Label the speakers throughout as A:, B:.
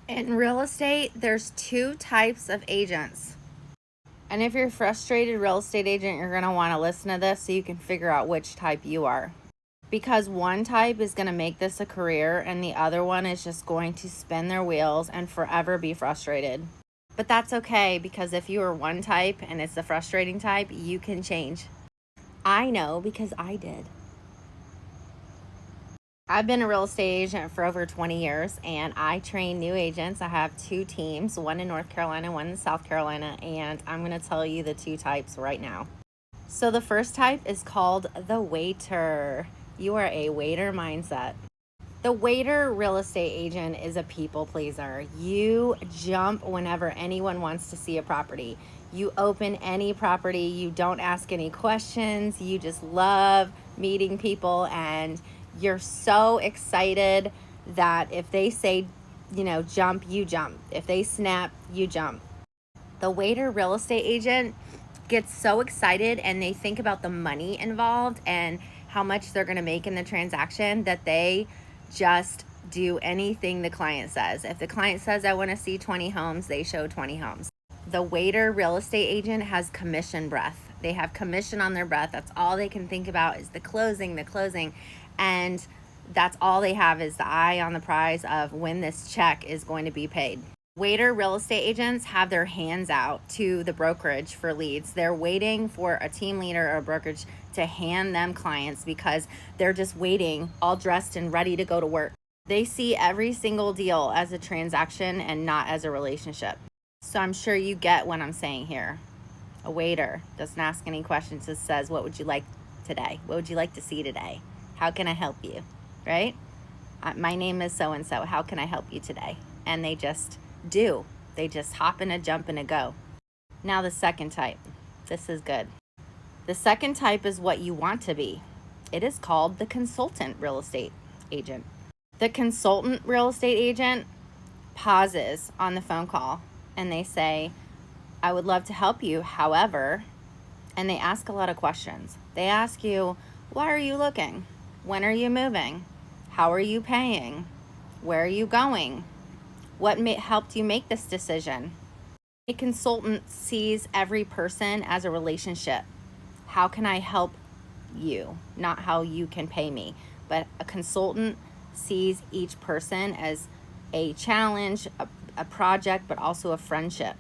A: In real estate, there's two types of agents. And if you're a frustrated real estate agent, you're going to want to listen to this so you can figure out which type you are. Because one type is going to make this a career and the other one is just going to spin their wheels and forever be frustrated. But that's okay, because if you are one type and it's the frustrating type, you can change. I know because I did. I've been a real estate agent for over 20 years and I train new agents. I have two teams, one in North Carolina, one in South Carolina, and I'm going to tell you the two types right now. So the first type is called the waiter. You are a waiter mindset. The waiter real estate agent is a people pleaser. You jump whenever anyone wants to see a property. You open any property, you don't ask any questions, you just love meeting people, and you're so excited that if they say, jump, you jump. If they snap, you jump. The waiter real estate agent gets so excited and they think about the money involved and how much they're going to make in the transaction that they just do anything the client says. If the client says, I want to see 20 homes, they show 20 homes. The waiter real estate agent has commission breath. They have commission on their breath. That's all they can think about is the closing. And that's all they have is the eye on the prize of when this check is going to be paid. Waiter real estate agents have their hands out to the brokerage for leads. They're waiting for a team leader or a brokerage to hand them clients because they're just waiting, all dressed and ready to go to work. They see every single deal as a transaction and not as a relationship. So I'm sure you get what I'm saying here. A waiter doesn't ask any questions, just says, what would you like today? What would you like to see today? How can I help you? Right? My name is so-and-so. How can I help you today? And they just do. They just hop and a jump and a go. Now the second type. This is good. The second type is what you want to be. It is called the consultant real estate agent. The consultant real estate agent pauses on the phone call and they say, I would love to help you, however, and they ask a lot of questions. They ask you, why are you looking? When are you moving? How are you paying? Where are you going? What helped you make this decision? A consultant sees every person as a relationship. How can I help you? Not how you can pay me. But a consultant sees each person as a challenge, a project, but also a friendship.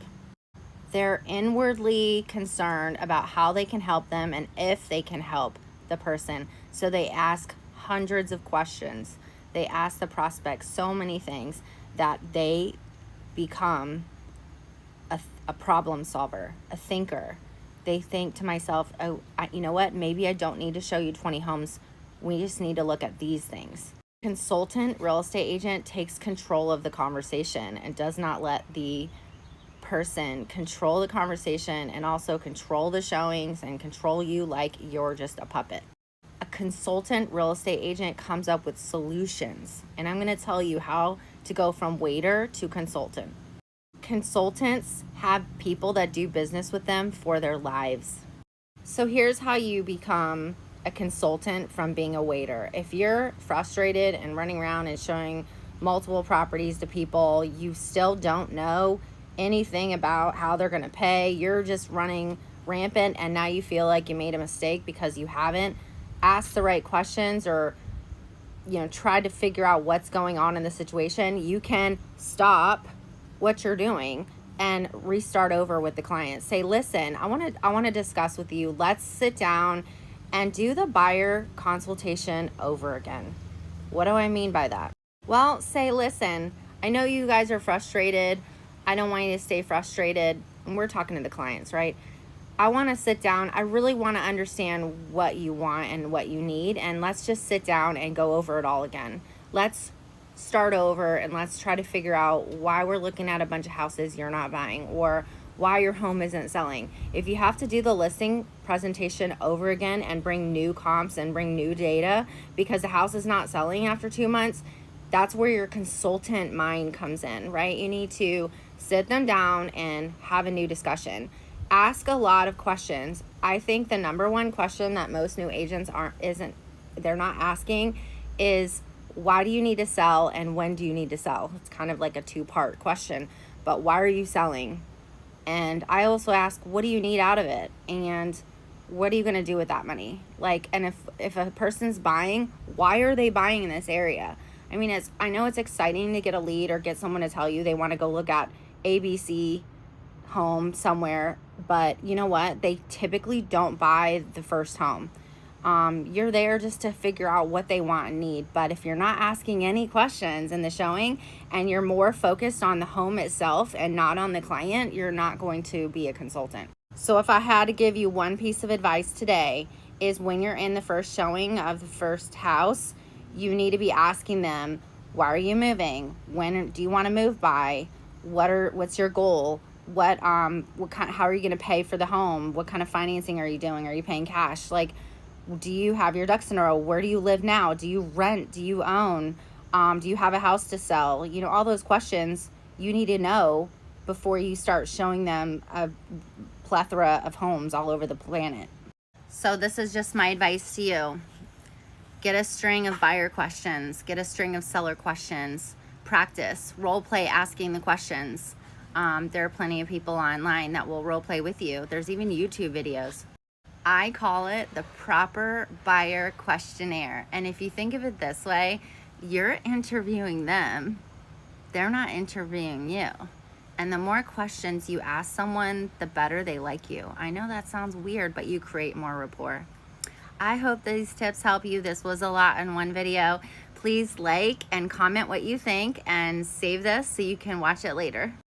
A: They're inwardly concerned about how they can help them and if they can help the person. So they ask hundreds of questions. They ask the prospect so many things that they become a problem solver, a thinker. They think to myself, oh, you know what? Maybe I don't need to show you 20 homes. We just need to look at these things. Consultant real estate agent takes control of the conversation and does not let the person control the conversation and also control the showings and control you like you're just a puppet. A consultant real estate agent comes up with solutions, and I'm going to tell you how to go from waiter to consultant. Consultants have people that do business with them for their lives. So here's how you become a consultant from being a waiter. If you're frustrated and running around and showing multiple properties to people, you still don't know anything about how they're going to pay, you're just running rampant, and now you feel like you made a mistake because you haven't asked the right questions or try to figure out what's going on in the situation, you can stop what you're doing and restart over with the client. Say, listen, I want to discuss with you. Let's sit down and do the buyer consultation over again. What do I mean by that? Well, say, listen, I know you guys are frustrated. I don't want you to stay frustrated. And we're talking to the clients, right? I want to sit down. I really want to understand what you want and what you need. And let's just sit down and go over it all again. Let's start over and let's try to figure out why we're looking at a bunch of houses you're not buying or why your home isn't selling. If you have to do the listing presentation over again and bring new comps and bring new data because the house is not selling after 2 months, that's where your consultant mind comes in, right? You need to sit them down and have a new discussion. Ask a lot of questions. I think the number one question that most new agents they're not asking is, why do you need to sell and when do you need to sell? It's kind of like a two-part question, but why are you selling? And I also ask, what do you need out of it? And what are you going to do with that money? Like, and if a person's buying, why are they buying in this area? I mean, I know it's exciting to get a lead or get someone to tell you they want to go look at ABC home somewhere, but you know what? They typically don't buy the first home. You're there just to figure out what they want and need. But if you're not asking any questions in the showing and you're more focused on the home itself and not on the client, you're not going to be a consultant. So if I had to give you one piece of advice today, is when you're in the first showing of the first house, you need to be asking them, why are you moving? When do you want to move by? What's your goal? What kind, how are you going to pay for the home? What kind of financing are you doing? Are you paying cash? Like, do you have your ducks in a row? Where do you live now? Do you rent? Do you own? Do you have a house to sell? You know, all those questions you need to know before you start showing them a plethora of homes all over the planet. So this is just my advice to you. Get a string of buyer questions. Get a string of seller questions. Practice. Role play asking the questions. There are plenty of people online that will role play with you. There's even YouTube videos. I call it the proper buyer questionnaire. And if you think of it this way, you're interviewing them. They're not interviewing you. And the more questions you ask someone, the better they like you. I know that sounds weird, but you create more rapport. I hope these tips help you. This was a lot in one video. Please like and comment what you think and save this so you can watch it later.